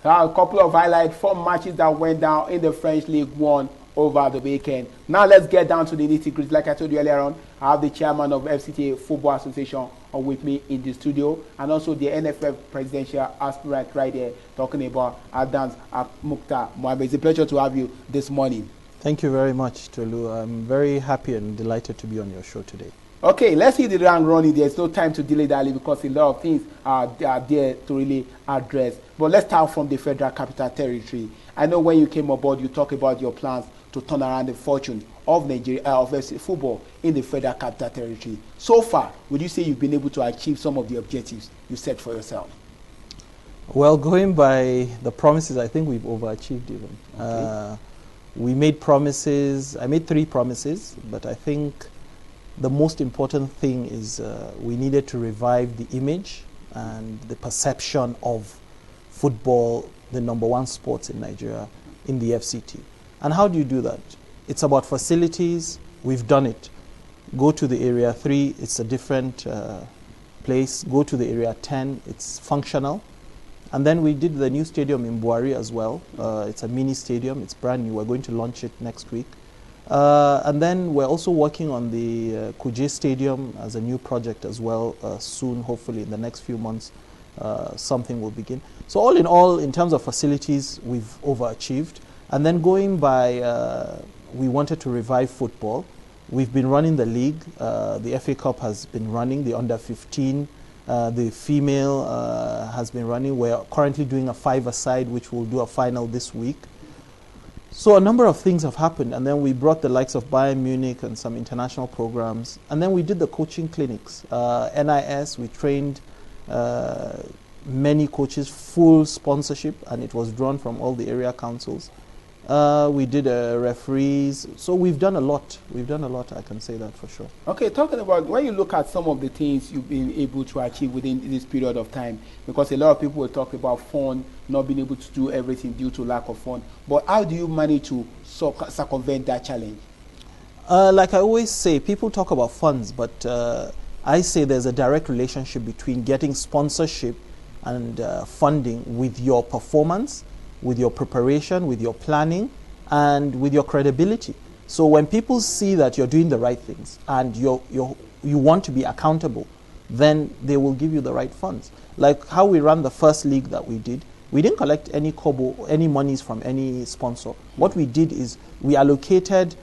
A couple of highlights from matches that went down in the French League One over the weekend. Now let's get down to the nitty-gritty. Like I told you earlier on, I have the chairman of FCT Football Association with me in the studio, and also the NFF Presidential aspirant right there talking about Adams Mukhtar Mohammed. It's a pleasure to have you this morning. Thank you very much, Tolu. I'm very happy and delighted to be on your show today. Okay, let's hit the ground running. There's no time to delay that because a lot of things are there to really address. But let's start from the Federal Capital Territory. I know when you came aboard, you talked about your plans to turn around the fortune of Nigeria, of football in the Federal Capital Territory. So far, would you say you've been able to achieve some of the objectives you set for yourself? Well, going by the promises, I think we've overachieved even. Okay. We made promises. I made 3 promises, but I think the most important thing is we needed to revive the image and the perception of football, the #1 sport in Nigeria, in the FCT. And how do you do that? It's about facilities. We've done it. Go to the Area 3, it's a different place. Go to the Area 10, it's functional. And then we did the new stadium in Buhari as well. It's a mini stadium. It's brand new. We're going to launch it next week. And then we're also working on the Kuje Stadium as a new project as well. Soon, hopefully in the next few months, something will begin. So all in all, in terms of facilities, we've overachieved. And then going by, we wanted to revive football. We've been running the league. The FA Cup has been running, the under-15. The female has been running. We're currently doing a 5-a-side, which we'll do a final this week. So a number of things have happened, and then we brought the likes of Bayern Munich and some international programs, and then we did the coaching clinics. NIS, we trained many coaches, full sponsorship, and it was drawn from all the area councils. We did referees, so we've done a lot. We've done a lot, I can say that for sure. Okay, talking about when you look at some of the things you've been able to achieve within this period of time, because a lot of people will talk about fund, not being able to do everything due to lack of fund. But how do you manage to circumvent that challenge? Like I always say, people talk about funds, but I say there's a direct relationship between getting sponsorship and funding with your performance, with your preparation, with your planning, and with your credibility. So when people see that you're doing the right things and you want to be accountable, then they will give you the right funds. Like how we ran the first league that we did, we didn't collect any kobo, any monies from any sponsor. What we did is we allocated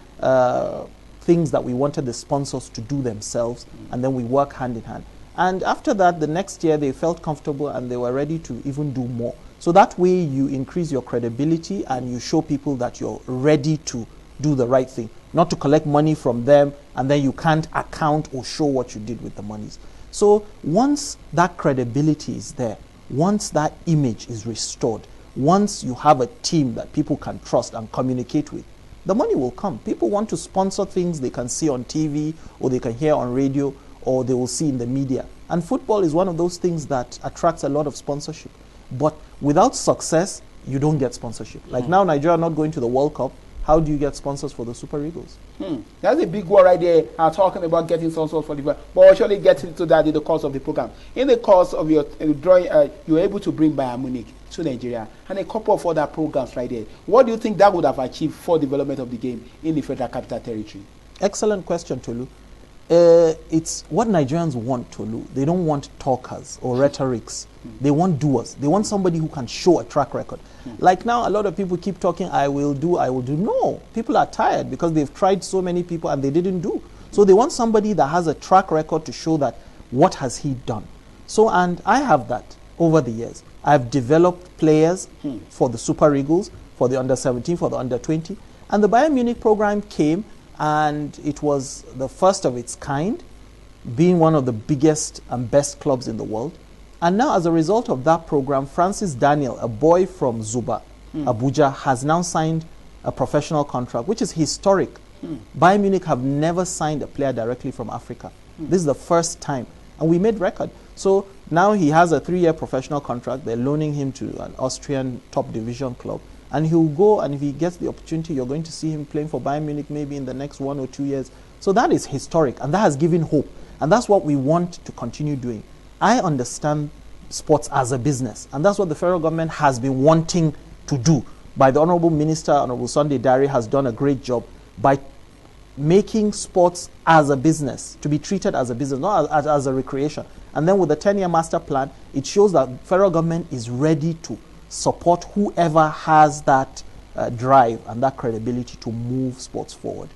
things that we wanted the sponsors to do themselves, and then we work hand in hand. And after that, the next year, they felt comfortable and they were ready to even do more. So that way you increase your credibility and you show people that you're ready to do the right thing, not to collect money from them and then you can't account or show what you did with the monies. So once that credibility is there, once that image is restored, once you have a team that people can trust and communicate with, the money will come. People want to sponsor things they can see on TV or they can hear on radio or they will see in the media. And football is one of those things that attracts a lot of sponsorship. But without success, you don't get sponsorship. Like now, Nigeria not going to the World Cup. How do you get sponsors for the Super Eagles? That's a big one right there. Talking about getting sponsors for the, but we'll surely get into that in the course of the program. In the course of your drawing, you were able to bring Bayern Munich to Nigeria and a couple of other programs right there. What do you think that would have achieved for development of the game in the Federal Capital Territory? Excellent question, Tolu. It's what Nigerians want, Tolu. They don't want talkers or rhetorics. They want doers. They want somebody who can show a track record. Like now, a lot of people keep talking, I will do, I will do. No, people are tired because they've tried so many people and they didn't do. So they want somebody that has a track record to show that what has he done. So, and I have that over the years. I've developed players for the Super Eagles, for the under-17, for the under-20. And the Bayern Munich program came and it was the first of its kind, being one of the biggest and best clubs in the world. And now as a result of that program, Francis Daniel, a boy from Zuba, Abuja, has now signed a professional contract, which is historic. Bayern Munich have never signed a player directly from Africa. This is the first time. And we made record. So now he has a 3-year professional contract. They're loaning him to an Austrian top division club. And he'll go, and if he gets the opportunity, you're going to see him playing for Bayern Munich maybe in the next 1 or 2 years. So that is historic, and that has given hope. And that's what we want to continue doing. I understand sports as a business. And that's what the federal government has been wanting to do. By the Honorable Minister, Honorable Sunday Dare, has done a great job by making sports as a business, to be treated as a business, not as a recreation. And then with the 10-year master plan, it shows that federal government is ready to support whoever has that drive and that credibility to move sports forward.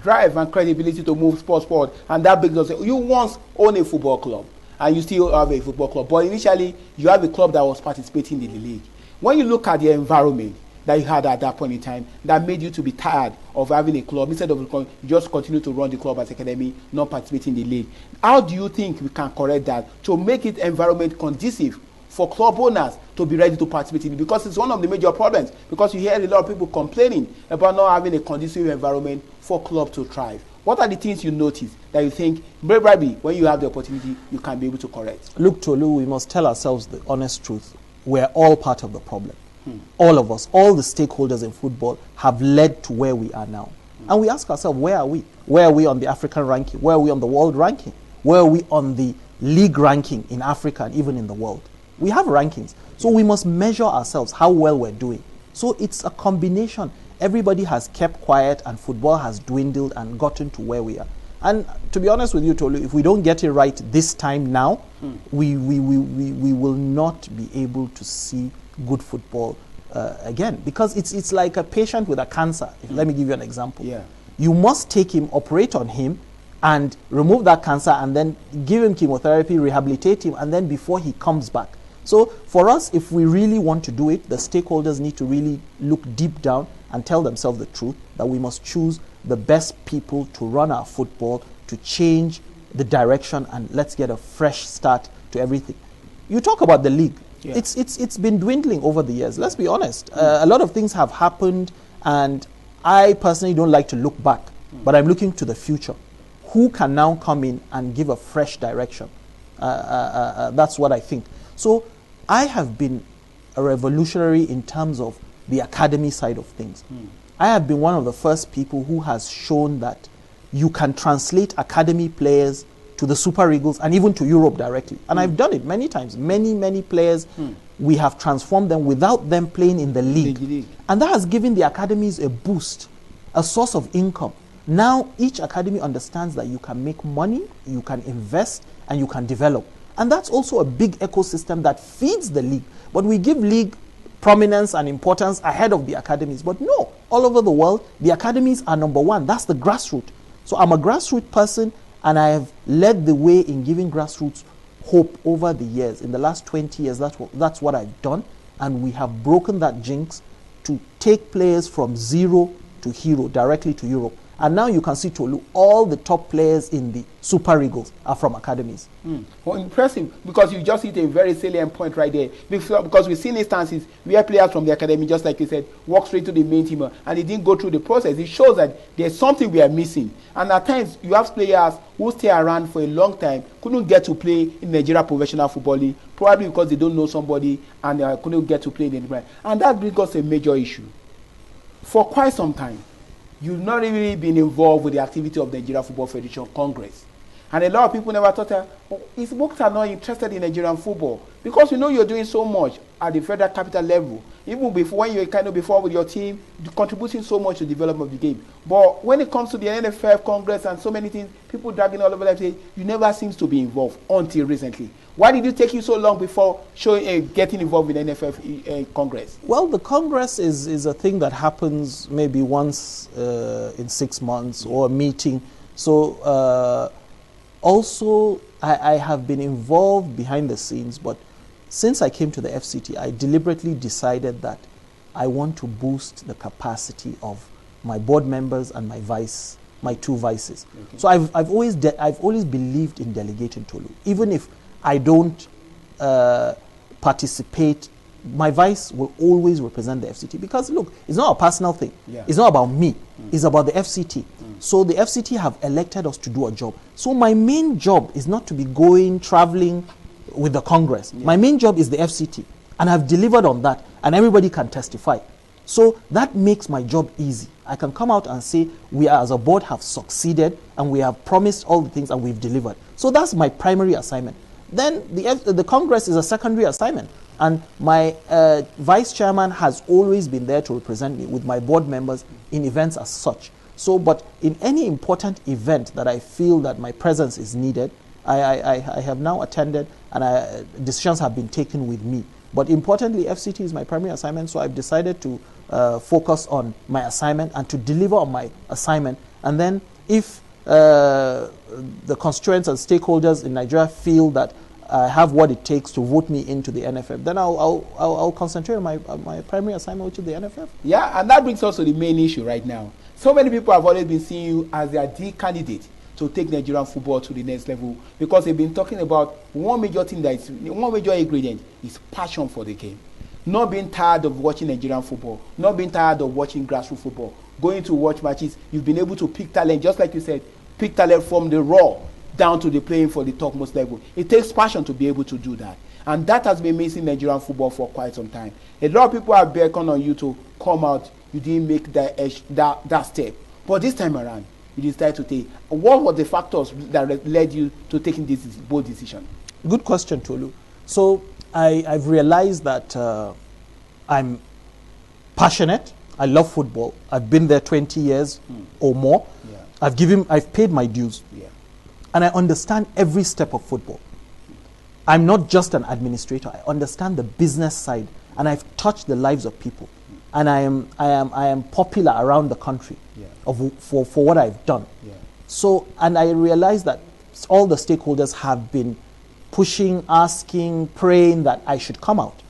Drive and credibility to move sports forward. And that because you once owned a football club and you still have a football club, but initially you have a club that was participating in the league. When you look at the environment that you had at that point in time, that made you to be tired of having a club, instead of just continue to run the club as academy, not participating in the league. How do you think we can correct that to make it environment conducive for club owners to be ready to participate in it? Because it's one of the major problems, because you hear a lot of people complaining about not having a conducive environment for club to thrive. What are the things you notice that you think, maybe when you have the opportunity, you can be able to correct? Look, Tolu, we must tell ourselves the honest truth. We're all part of the problem. All of us, all the stakeholders in football have led to where we are now. And we ask ourselves, where are we? Where are we on the African ranking? Where are we on the world ranking? Where are we on the league ranking in Africa and even in the world? We have rankings. So we must measure ourselves, how well we're doing. So it's a combination. Everybody has kept quiet and football has dwindled and gotten to where we are. And to be honest with you, Tolu, if we don't get it right this time now, we will not be able to see good football again, because it's like a patient with a cancer. Let me give you an example. You must take him, operate on him, and remove that cancer, and then give him chemotherapy, rehabilitate him, and then before he comes back. So for us, if we really want to do it, the stakeholders need to really look deep down and tell themselves the truth, that we must choose the best people to run our football, to change the direction, and let's get a fresh start to everything. You talk about the league. It's been dwindling over the years. Let's be honest. A lot of things have happened, and I personally don't like to look back, but I'm looking to the future. Who can now come in and give a fresh direction? That's what I think. So I have been a revolutionary in terms of the academy side of things. I have been one of the first people who has shown that you can translate academy players to the Super Eagles and even to Europe directly. And I've done it many times. Many players, we have transformed them without them playing in the league. And that has given the academies a boost, a source of income. Now each academy understands that you can make money, you can invest, and you can develop. And that's also a big ecosystem that feeds the league. But we give league prominence and importance ahead of the academies. But no, all over the world, the academies are number one. That's the grassroots. So I'm a grassroots person, and I have led the way in giving grassroots hope over the years. In the last 20 years, that's what I've done. And we have broken that jinx to take players from zero to hero directly to Europe. And now you can see, Tolu, all the top players in the Super Eagles are from academies. Well, impressive, because you just hit a very salient point right there. Because we've seen instances where players from the academy, just like you said, walk straight to the main team and they didn't go through the process. It shows that there's something we are missing. And at times, you have players who stay around for a long time, couldn't get to play in Nigeria professional football league, probably because they don't know somebody and couldn't get to play in the brand. And that brings us a major issue. For quite some time, you've not really been involved with the activity of the Nigeria Football Federation Congress. And a lot of people never thought that, if folks are not interested in Nigerian football, because you know you're doing so much at the federal capital level, even before when you're before with your team, contributing so much to the development of the game. But when it comes to the NFF Congress and so many things, people dragging all over the place, you never seem to be involved until recently. Why did it take you so long before getting involved with NFF Congress? Well, the Congress is a thing that happens maybe once in 6 months or a meeting. So also, I have been involved behind the scenes, but since I came to the FCT, I deliberately decided that I want to boost the capacity of my board members and my two vices. Okay. So I've always believed in delegating, Tolu. Even if I don't participate, my vice will always represent the FCT, because look, it's not a personal thing. It's not about me. It's about the FCT. So the FCT have elected us to do a job. So my main job is not to be traveling with the Congress. My main job is the FCT, and I've delivered on that, and everybody can testify. So that makes my job easy. I can come out and say, we as a board have succeeded, and we have promised all the things, and we've delivered. So that's my primary assignment. then the Congress is a secondary assignment. And my vice chairman has always been there to represent me with my board members in events as such. So, but in any important event that I feel that my presence is needed, I have now attended, and decisions have been taken with me. But importantly, FCT is my primary assignment, so I've decided to focus on my assignment and to deliver on my assignment. And then if the constituents and stakeholders in Nigeria feel that I have what it takes to vote me into the NFF, then I'll concentrate on my primary assignment, which is the NFF. Yeah, and that brings us to the main issue right now. So many people have always been seeing you as their D candidate to take Nigerian football to the next level, because they've been talking about one major ingredient is passion for the game. Not being tired of watching Nigerian football, not being tired of watching grassroots football, going to watch matches. You've been able to pick talent, just like you said, pick talent from the raw down to the playing for the topmost level. It takes passion to be able to do that. And that has been missing Nigerian football for quite some time. A lot of people have beckoned on you to come out. You didn't make that step. But this time around, you decided to take. What were the factors that led you to taking this bold decision? Good question, Tolu. So I've realized that I'm passionate. I love football. I've been there 20 years or more. Yeah. I've paid my dues. Yeah. And I understand every step of football. I'm not just an administrator. I understand the business side, and I've touched the lives of people. And I am popular around the country for what I've done. Yeah. So, and I realize that all the stakeholders have been pushing, asking, praying that I should come out.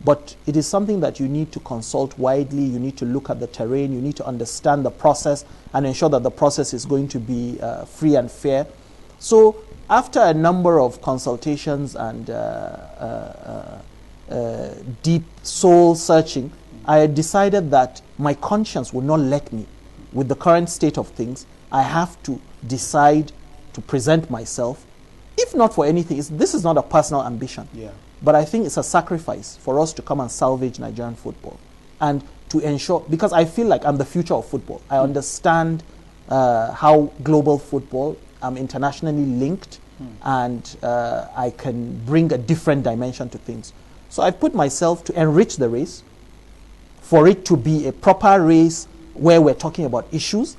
But it is something that you need to consult widely. You need to look at the terrain. You need to understand the process and ensure that the process is going to be free and fair. So after a number of consultations and deep soul searching, I decided that my conscience would not let me. With the current state of things, I have to decide to present myself. If not for anything, this is not a personal ambition. Yeah. But I think it's a sacrifice for us to come and salvage Nigerian football. And to ensure, because I feel like I'm the future of football. I understand how global football, I'm internationally linked, and I can bring a different dimension to things. So I've put myself to enrich the race, for it to be a proper race where we're talking about issues,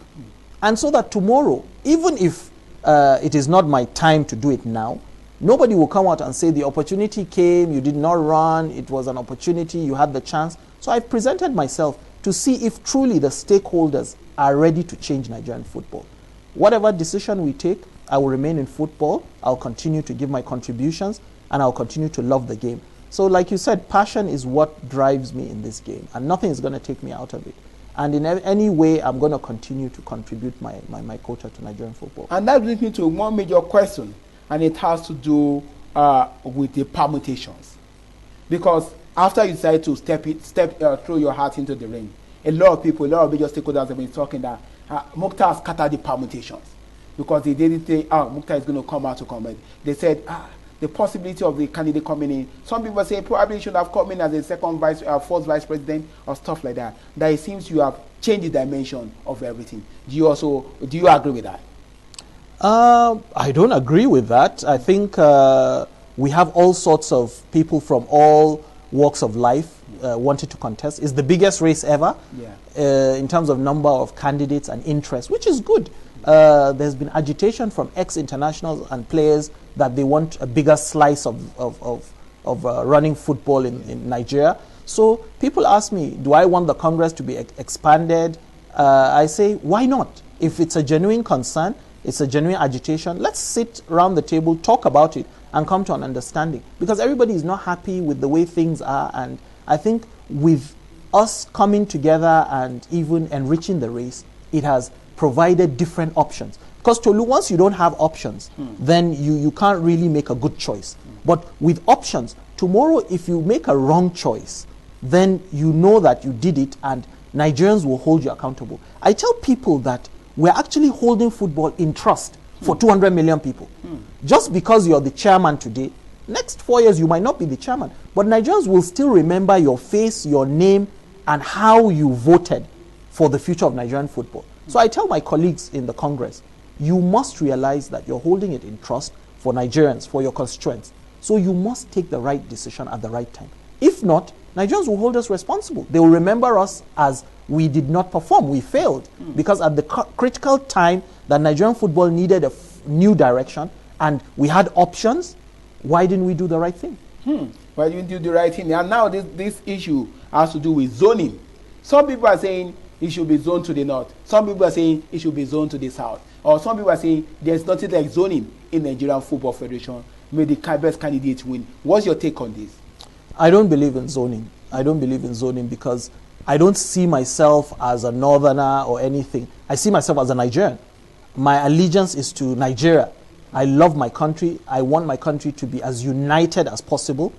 and so that tomorrow, even if it is not my time to do it now, nobody will come out and say the opportunity came, you did not run, it was an opportunity, you had the chance. So I've presented myself to see if truly the stakeholders are ready to change Nigerian football. Whatever decision we take, I will remain in football, I'll continue to give my contributions, and I'll continue to love the game. So like you said, passion is what drives me in this game, and nothing is going to take me out of it. And in any way, I'm going to continue to contribute my quota to Nigerian football. And that brings me to one major question, and it has to do with the permutations. Because after you decide to throw your heart into the ring, a lot of people, a lot of major stakeholders have been talking that Mukhtar has scattered the permutations. Because they didn't say, Mukhtar is going to come out to comment. They said, the possibility of the candidate coming in. Some people say probably should have come in as a first vice president or stuff like that. That it seems you have changed the dimension of everything. Do you agree with that? I don't agree with that. I think we have all sorts of people from all walks of life wanted to contest. It's the biggest race ever in terms of number of candidates and interest, which is good. There's been agitation from ex-internationals and players that they want a bigger slice of running football in Nigeria. So people ask me, do I want the Congress to be expanded? I say, why not? If it's a genuine concern, it's a genuine agitation, let's sit around the table, talk about it, and come to an understanding. Because everybody is not happy with the way things are, and I think with us coming together and even enriching the race, it has provided different options. Because Tolu, once you don't have options, then you can't really make a good choice. But with options, tomorrow if you make a wrong choice, then you know that you did it and Nigerians will hold you accountable. I tell people that we're actually holding football in trust for 200 million people. Just because you're the chairman today, next 4 years you might not be the chairman, but Nigerians will still remember your face, your name, and how you voted for the future of Nigerian football. So I tell my colleagues in the Congress, you must realize that you're holding it in trust for Nigerians, for your constituents. So you must take the right decision at the right time. If not, Nigerians will hold us responsible. They will remember us as we did not perform, we failed. Because at the critical time that Nigerian football needed a new direction and we had options, why didn't we do the right thing? Why didn't you do the right thing? And now this issue has to do with zoning. Some people are saying it should be zoned to the north. Some people are saying it should be zoned to the south. Or some people are saying there's nothing like zoning in Nigerian Football Federation. May the best candidate win. What's your take on this? I don't believe in zoning. I don't believe in zoning because I don't see myself as a northerner or anything. I see myself as a Nigerian. My allegiance is to Nigeria. I love my country. I want my country to be as united as possible.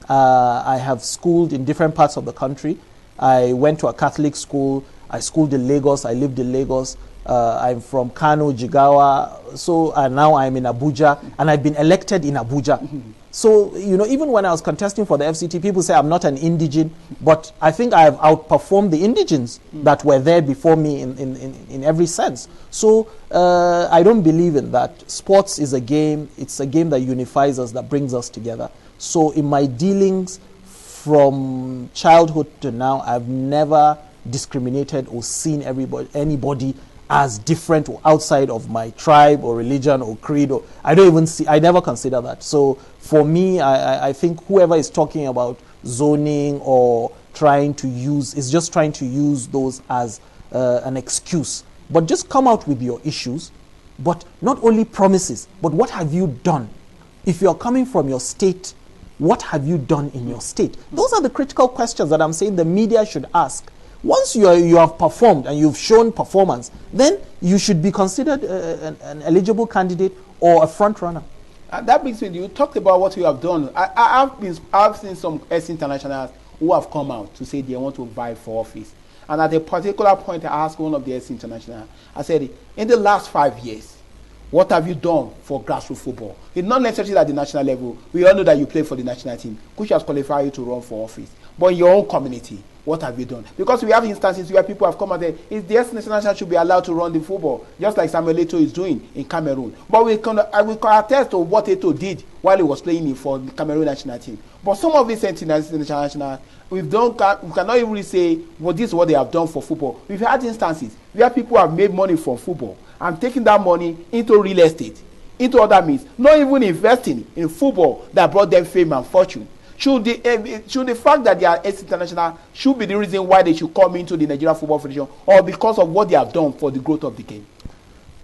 I have schooled in different parts of the country. I went to a Catholic school. I schooled in Lagos. I lived in Lagos. I'm from Kano, Jigawa. So now I'm in Abuja, and I've been elected in Abuja. So, even when I was contesting for the FCT, people say I'm not an indigene, but I think I have outperformed the indigenes that were there before me in every sense. So I don't believe in that. Sports is a game. It's a game that unifies us, that brings us together. So in my dealings from childhood to now, I've never discriminated or seen anybody as different or outside of my tribe or religion or creed. I never consider that. So for me, I think whoever is talking about zoning or is just trying to use those as an excuse. But just come out with your issues, but not only promises, but what have you done? If you're coming from your state, what have you done in your state? Those are the critical questions that I'm saying the media should ask. Once you have performed and you've shown performance, then you should be considered an eligible candidate or a front runner. That brings me, you talked about what you have done. I've seen some ex-internationals who have come out to say they want to vie for office. And at a particular point, I asked one of the ex-internationals, I said, in the last 5 years, what have you done for grassroots football? It's not necessarily at the national level. We all know that you play for the national team, which has qualified you to run for office. But in your own community, what have you done? Because we have instances where people have come out there, the ex-international should be allowed to run the football, just like Samuel Eto'o is doing in Cameroon. But we can attest to what Eto'o did while he was playing for the Cameroon national team. But some of these international, we cannot even really say, well, this is what they have done for football. We've had instances where people have made money from football and taking that money into real estate, into other means, not even investing in football that brought them fame and fortune. Should the fact that they are ex-international should be the reason why they should come into the Nigerian Football Federation, or because of what they have done for the growth of the game?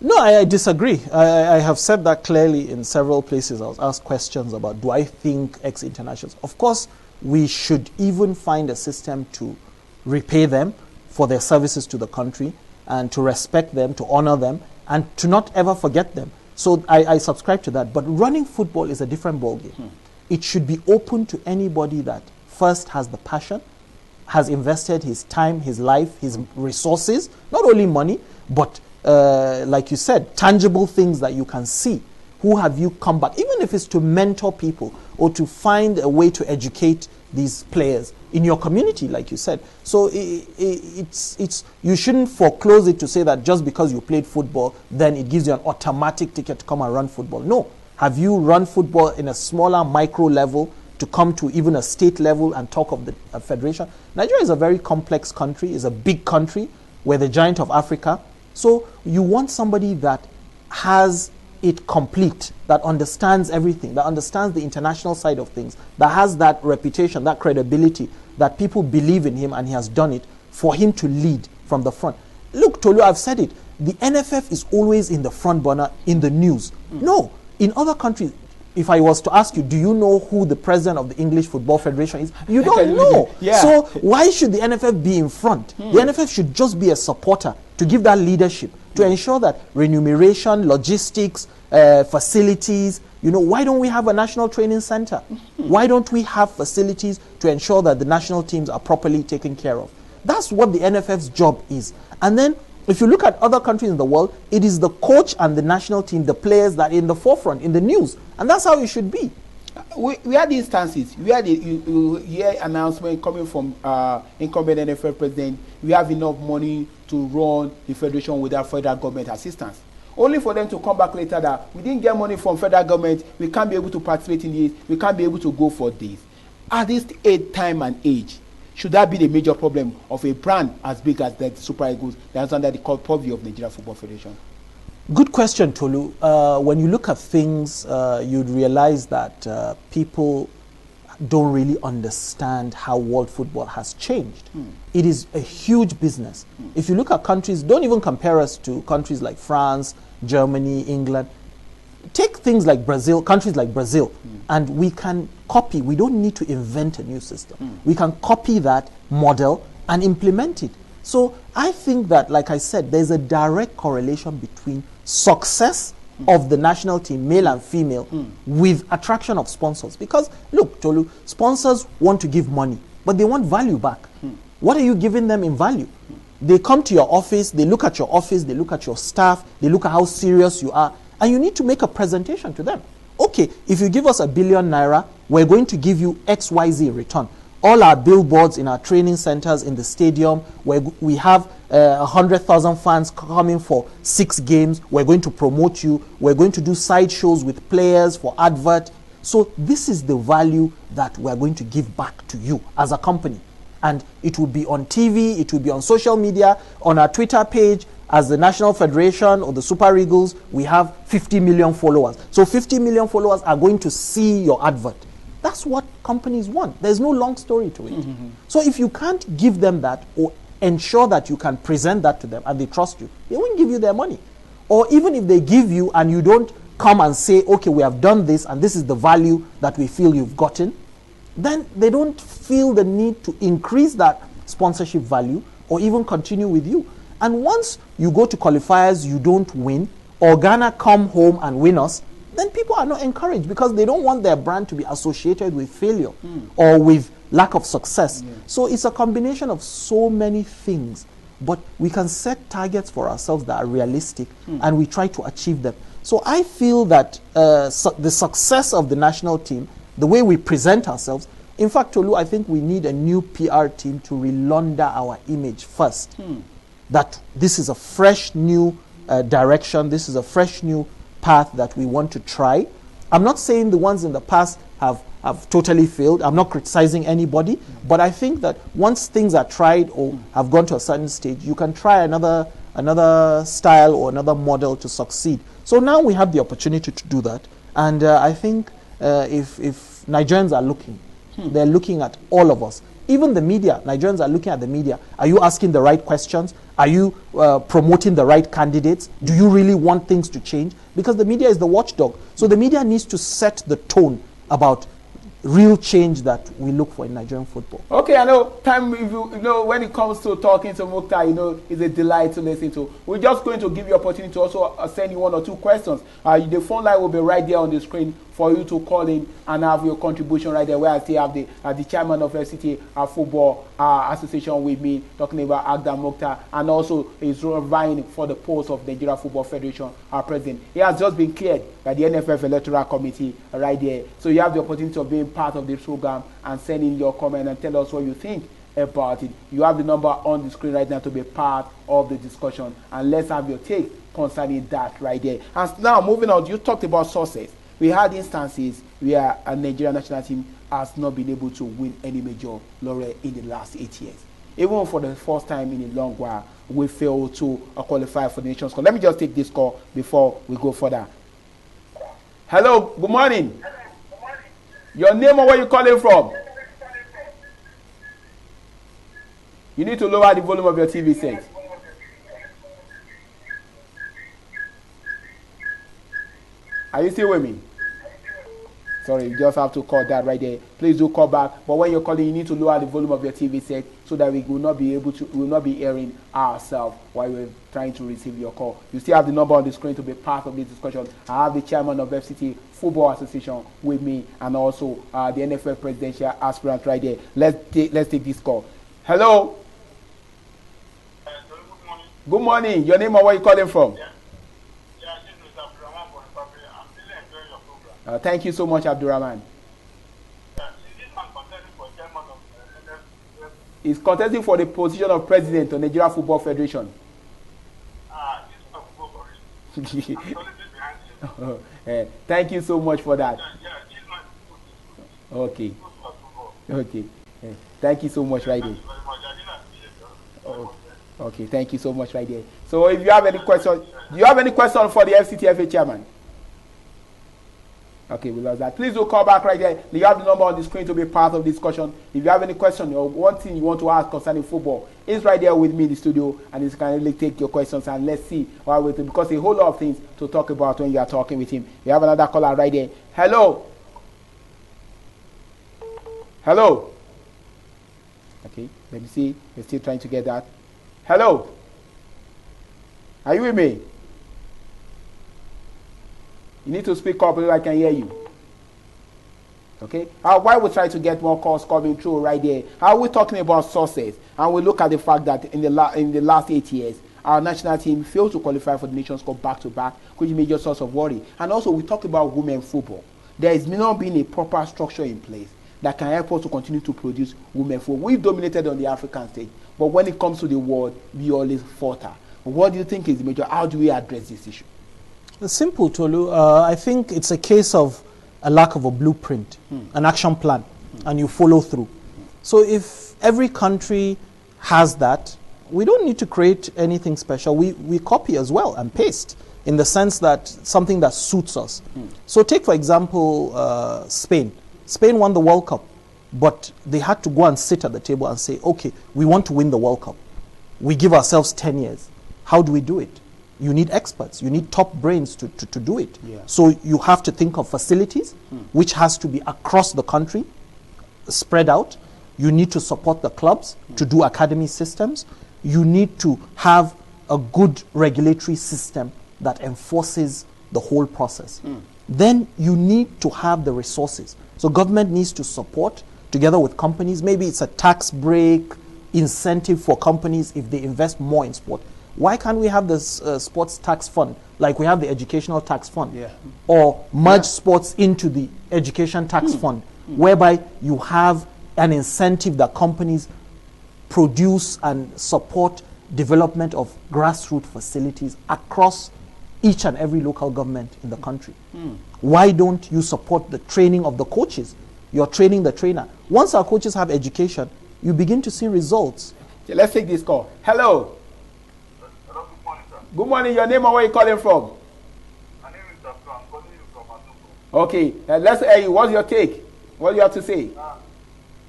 No, I disagree. I have said that clearly in several places. I was asked questions about, do I think ex-internationals? Of course, we should even find a system to repay them for their services to the country and to respect them, to honor them, and to not ever forget them. So I subscribe to that. But running football is a different ballgame. It should be open to anybody that first has the passion, has invested his time, his life, his resources, not only money, but like you said, tangible things that you can see. Who have you come back, even if it's to mentor people or to find a way to educate these players in your community, like you said. So you shouldn't foreclose it to say that just because you played football, then it gives you an automatic ticket to come and run football. No. Have you run football in a smaller micro level to come to even a state level and talk of the federation? Nigeria is a very complex country, is a big country. We're the giant of Africa. So you want somebody that has it complete, that understands everything, that understands the international side of things, that has that reputation, that credibility, that people believe in him and he has done it, for him to lead from the front. Look, Tolu, I've said it. The NFF is always in the front burner in the news. No. In other countries, if I was to ask you, do you know who the president of the English Football Federation is? You don't know. Yeah. So why should the NFF be in front? The NFF should just be a supporter to give that leadership, to ensure that remuneration, logistics, facilities, why don't we have a national training center? Why don't we have facilities to ensure that the national teams are properly taken care of? That's what the NFF's job is. And then if you look at other countries in the world, it is the coach and the national team, the players that are in the forefront, in the news. And that's how it should be. We had instances. We had you hear announcement coming from incumbent NFF president. We have enough money to run the federation without federal government assistance. only for them to come back later that we didn't get money from federal government, we can't be able to participate in this, we can't be able to go for this. At this time and age, should that be the major problem of a brand as big as the Super Eagles that's under the purview of Nigeria Football Federation? Good question, Tolu. When you look at things, you'd realize that people don't really understand how world football has changed. It is a huge business. If you look at countries, don't even compare us to countries like France, Germany, England. Take things like Brazil, countries like Brazil, and we can copy. We don't need to invent a new system. We can copy that model and implement it. So I think that, like I said, there's a direct correlation between success of the national team, male and female, with attraction of sponsors. Because, look, Tolu, sponsors want to give money, but they want value back. What are you giving them in value? They come to your office, they look at your office, they look at your staff, they look at how serious you are, and you need to make a presentation to them. Okay, if you give us ₦1 billion, we're going to give you XYZ return. All our billboards in our training centers, in the stadium, where we have 100,000 fans coming for 6 games, we're going to promote you, we're going to do side shows with players for advert. So this is the value that we're going to give back to you as a company. And it will be on TV, it will be on social media, on our Twitter page. As the National Federation or the Super Eagles, we have 50 million followers. So 50 million followers are going to see your advert. That's what companies want. There's no long story to it. So if you can't give them that or ensure that you can present that to them and they trust you, they won't give you their money. Or even if they give you and you don't come and say, okay, we have done this and this is the value that we feel you've gotten, then they don't feel the need to increase that sponsorship value or even continue with you. And once you go to qualifiers, you don't win, or Ghana come home and win us, then people are not encouraged because they don't want their brand to be associated with failure or with lack of success. So it's a combination of so many things, but we can set targets for ourselves that are realistic and we try to achieve them. So I feel that the success of the national team, the way we present ourselves, in fact, Tolu, I think we need a new PR team to relaunder our image first. That this is a fresh new direction, this is a fresh new path that we want to try. I'm not saying the ones in the past have totally failed. I'm not criticizing anybody, but I think that once things are tried or have gone to a certain stage, you can try another style or another model to succeed. So now we have the opportunity to do that, and I think if Nigerians are looking, they're looking at all of us. Even the media, Nigerians are looking at the media. Are you asking the right questions? Are you promoting the right candidates? Do you really want things to change? Because the media is the watchdog. So the media needs to set the tone about real change that we look for in Nigerian football. Okay, I know time. If you know, when it comes to talking to Mukhtar, it's a delight to listen to. We're just going to give you opportunity to also send you 1 or 2 questions. The phone line will be right there on the screen for you to call in and have your contribution right there. Where I still have the chairman of FCT Football Association with me, talking about Agda Mukhtar, and also is vying for the post of Nigeria Football Federation president. He has just been cleared by the NFF Electoral Committee right there. So you have the opportunity of being part of the program and send in your comment and tell us what you think about it. You have the number on the screen right now to be part of the discussion, and let's have your take concerning that right there. And now moving on, you talked about sources. We had instances where a Nigerian national team has not been able to win any major laurel in the last 8 years. Even for the first time in a long while, we failed to qualify for the Nations Cup. Let me just take this call before we go further. Hello, good morning. Your name or where you calling from? You need to lower the volume of your TV set. Are you still with me? Sorry, you just have to call that right there. Please do call back. But when you're calling, you need to lower the volume of your TV set so that we will not be able to, we will not be hearing ourselves while we're trying to receive your call. You still have the number on the screen to be part of this discussion. I have the chairman of FCT Football Association with me, and also the NFF Presidential aspirant right there. Let's take this call. Hello. Good morning. Good morning. Your name and where you calling from? Yeah, this is Abdurrahman from Republic. I'm really enjoying your program. Thank you so much, Abdurrahman. Is this man contesting for chairman of NFF? He's contesting for the position of president of Nigeria Football Federation. This man will go for it. Thank you so much for that. Okay. Okay. Thank you so much, right there. Okay, thank you so much, right there. So, if you have any questions, do you have any question for the FCT FA Chairman? Okay, we lost that. Please do call back right there. You have the number on the screen to be part of the discussion. If you have any question or one thing you want to ask concerning football, it's right there with me in the studio, and you can really take your questions and let's see what with him, because a whole lot of things to talk about when you are talking with him. We have another caller right there. Hello. Hello. Okay, let me see. We're still trying to get that. Hello. Are you with me? You need to speak up so I can hear you. Okay? Why we try to get more calls coming through right there? How we talking about sources? And we look at the fact that in the last 8 years, our national team failed to qualify for the Nations Cup back-to-back, which is a major source of worry. And also, we talk about women football. There is not been a proper structure in place that can help us to continue to produce women football. We've dominated on the African stage, but when it comes to the world, we always falter. What do you think is the major? How do we address this issue? It's simple, Tolu. I think it's a case of a lack of a blueprint, an action plan, and you follow through. So if every country has that, we don't need to create anything special. We copy as well and paste in the sense that something that suits us. So take, for example, Spain. Spain won the World Cup, but they had to go and sit at the table and say, okay, we want to win the World Cup. We give ourselves 10 years. How do we do it? You need experts. You need top brains to do it. Yeah. So you have to think of facilities, which has to be across the country, spread out. You need to support the clubs to do academy systems. You need to have a good regulatory system that enforces the whole process. Then you need to have the resources. So government needs to support together with companies. Maybe it's a tax break, incentive for companies if they invest more in sport. Why can't we have this sports tax fund, like we have the educational tax fund, or merge sports into the education tax fund, whereby you have an incentive that companies produce and support development of grassroots facilities across each and every local government in the country. Why don't you support the training of the coaches? You're training the trainer. Once our coaches have education, you begin to see results. Okay, let's take this call. Hello. Good morning. Your name and where you calling from? My name is Dr. I'm calling you from Anugu. Okay. Let's hear you. What's your take? What do you have to say?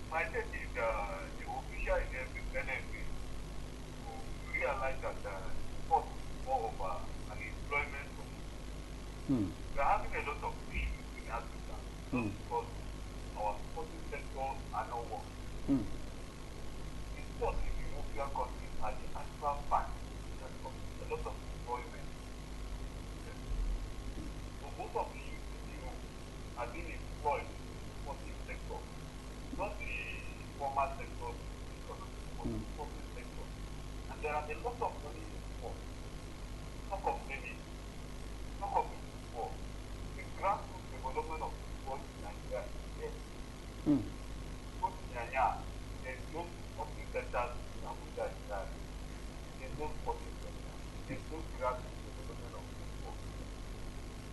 My take is the official in NFF to realize that sport is more of an employment. We are having a lot of issues in Africa because our sporting sector are not working. In sport, in European countries, are the actual fact. A lot of employment. So most of the youth are being employed in the sporting sector, not the formal sector, but the sporting sector. And there are a lot of money in sport. Talk of money, talk of sport. The grassroots development of sport in Nigeria is there. Go to Nigeria, there's no sporting centers in Abuja. There's no sporting centers. There's no grassroots development of football.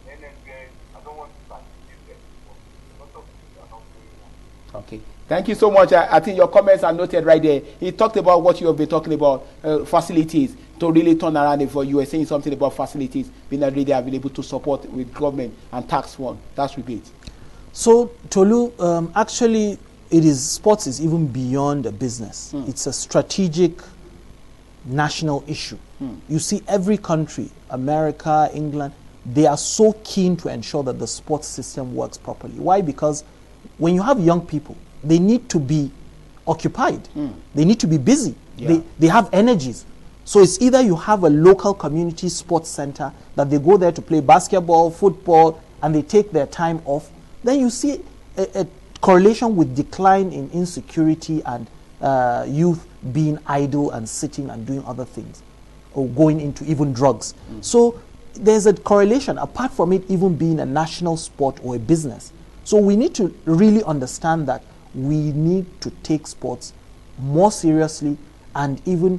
NFF, I don't want to participate there, but a lot of things are not going on. Okay. Thank you so much. I think your comments are noted right there. He talked about what you have been talking about, facilities, to really turn around it for you. Were saying something about facilities being really available to support with government and tax fund. That's rebate. So, Tolu, actually, sports is even beyond a business. It's a strategic national issue. You see every country, America, England, they are so keen to ensure that the sports system works properly. Why? Because when you have young people, they need to be occupied. They need to be busy. They have energies. So it's either you have a local community sports center that they go there to play basketball, football, and they take their time off. Then you see a correlation with decline in insecurity and youth being idle and sitting and doing other things, or going into even drugs. So there's a correlation, apart from it even being a national sport or a business. So we need to really understand that we need to take sports more seriously, and even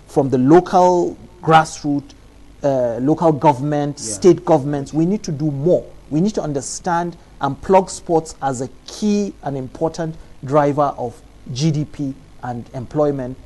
from the local grassroots, local government, state governments, we need to do more. We need to understand and plug sports as a key and important driver of GDP and employment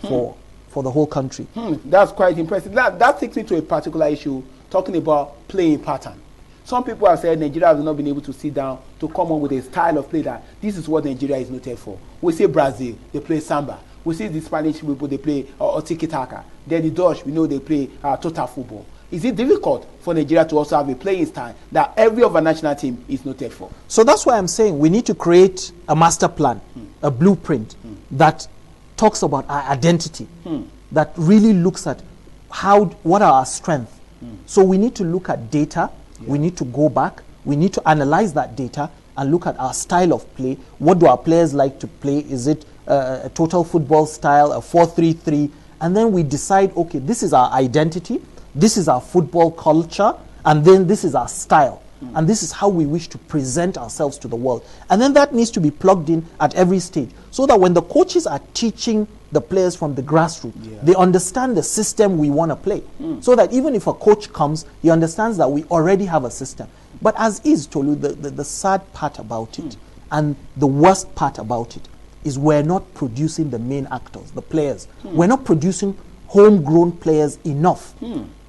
for the whole country. That's quite impressive. That takes me to a particular issue, talking about playing pattern. Some people have said Nigeria has not been able to sit down to come up with a style of play that this is what Nigeria is noted for. We see Brazil, they play samba. We see the Spanish people, they play tiki-taka. Then the Dutch, we know they play total football. Is it difficult for Nigeria to also have a playing style that every of our national team is noted for? So that's why I'm saying we need to create a master plan, a blueprint that talks about our identity, that really looks at what are our strengths. So we need to look at data. We need to go back. We need to analyze that data and look at our style of play. What do our players like to play? Is it a total football style, a 4-3-3? And then we decide, okay, this is our identity, this is our football culture, and then this is our style. And this is how we wish to present ourselves to the world. And then that needs to be plugged in at every stage, so that when the coaches are teaching the players from the grassroots, they understand the system we want to play. So that even if a coach comes, he understands that we already have a system. But as is, Tolu, the sad part about it, and the worst part about it, is we're not producing the main actors, the players. We're not producing homegrown players enough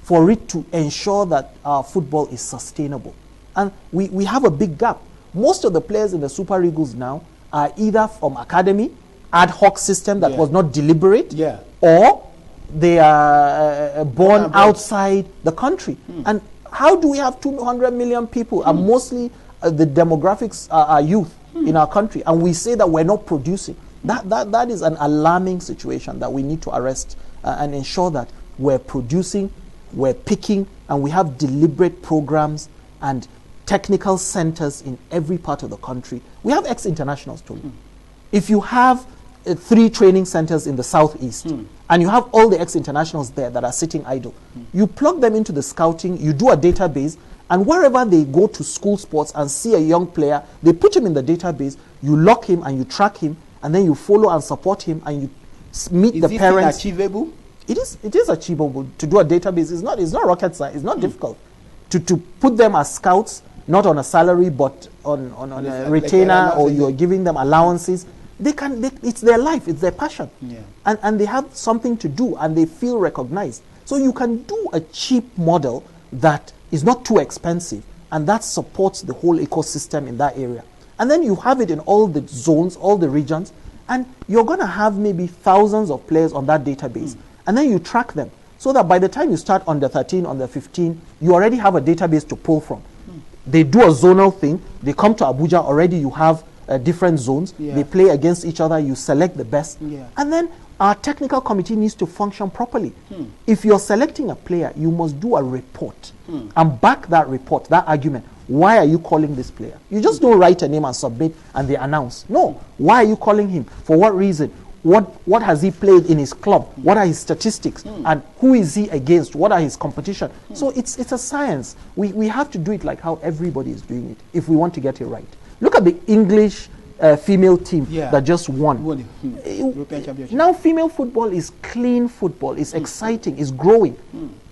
for it to ensure that our football is sustainable. And we have a big gap. Most of the players in the Super Eagles now are either from academy, ad hoc system that was not deliberate, or they are born outside the country. And how do we have 200 million people, and mostly the demographics are youth in our country, and we say that we're not producing? That is an alarming situation that we need to arrest and ensure that we're producing, we're picking, and we have deliberate programs and technical centers in every part of the country. We have ex-internationals too. If you have 3 training centers in the southeast, and you have all the ex-internationals there that are sitting idle, you plug them into the scouting, you do a database, and wherever they go to school sports and see a young player, they put him in the database, you lock him and you track him, and then you follow and support him, and you meet the parents. Is it achievable? It is achievable to do a database. It's not rocket science. It's not difficult to put them as scouts, not on a salary, but on a retainer, or you're giving them allowances. It's their life, it's their passion. And they have something to do, and they feel recognized. So you can do a cheap model that is not too expensive, and that supports the whole ecosystem in that area. And then you have it in all the zones, all the regions, and you're going to have maybe thousands of players on that database. And then you track them, so that by the time you start under 13, under 15, you already have a database to pull from. They do a zonal thing. They come to Abuja, already you have different zones. They play against each other. You select the best. And then our technical committee needs to function properly. If you're selecting a player, you must do a report and back that report, that argument. Why are you calling this player? You just don't write a name and submit and they announce. No. Why are you calling him? For what reason? What has he played in his club? What are his statistics? And who is he against? What are his competition? So it's a science. We have to do it like how everybody is doing it if we want to get it right. Look at the English female team that just won. European Championship. Now female football is clean football. It's exciting. It's growing.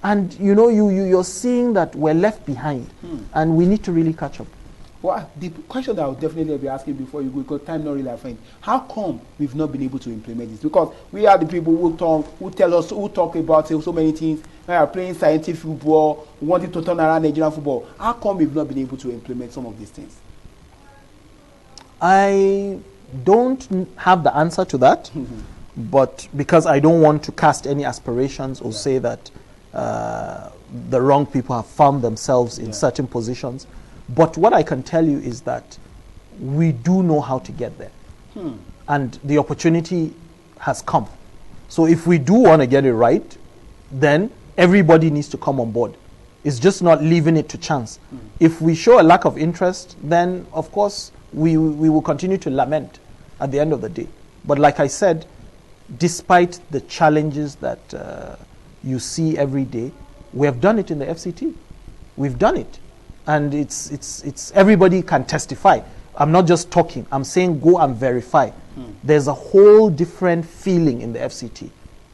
And you're seeing that we're left behind. And we need to really catch up. Well, the question that I would definitely be asking before you go, because time not really friend, how come we've not been able to implement this? Because we are the people who talk about so many things. We are playing scientific football, wanting to turn around Nigerian football. How come we've not been able to implement some of these things? I don't have the answer to that, but because I don't want to cast any aspirations or say that the wrong people have found themselves in certain positions. But what I can tell you is that we do know how to get there. And the opportunity has come. So if we do want to get it right, then everybody needs to come on board. It's just not leaving it to chance. If we show a lack of interest, then of course we will continue to lament at the end of the day. But like I said, despite the challenges that you see every day, we have done it in the FCT. We've done it. And it's everybody can testify. I'm not just talking. I'm saying go and verify. There's a whole different feeling in the FCT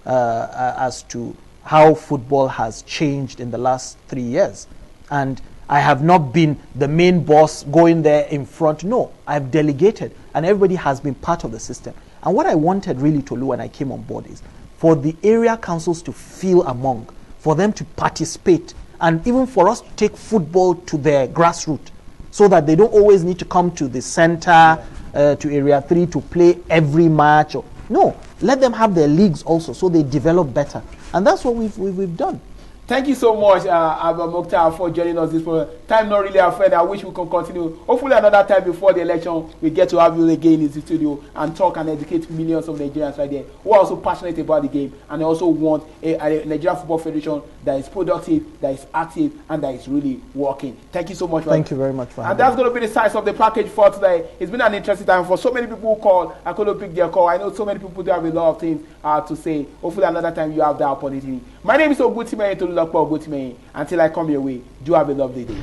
as to how football has changed in the last 3 years. And I have not been the main boss going there in front. No, I've delegated, and everybody has been part of the system. And what I wanted really, Tolu, when I came on board is for the area councils to feel among, for them to participate, and even for us to take football to their grassroots, so that they don't always need to come to the center, to Area 3 to play every match. No, let them have their leagues also, so they develop better. And that's what we've done. Thank you so much, Abba Mokhtar, for joining us this morning. Time not really our friend. I wish we could continue. Hopefully another time before the election, we get to have you again in the studio and talk and educate millions of Nigerians right there who are also passionate about the game and also want a Nigerian Football Federation that is productive, that is active, and that is really working. Thank you so much. Thank you very much for having me. And that's going to be the size of the package for today. It's been an interesting time for so many people who called. I couldn't pick their call. I know so many people do have a lot of things to say. Hopefully another time you have that opportunity. My name is Ogutimei Tolulokpo Ogutimei. Until I come your way, do have a lovely day.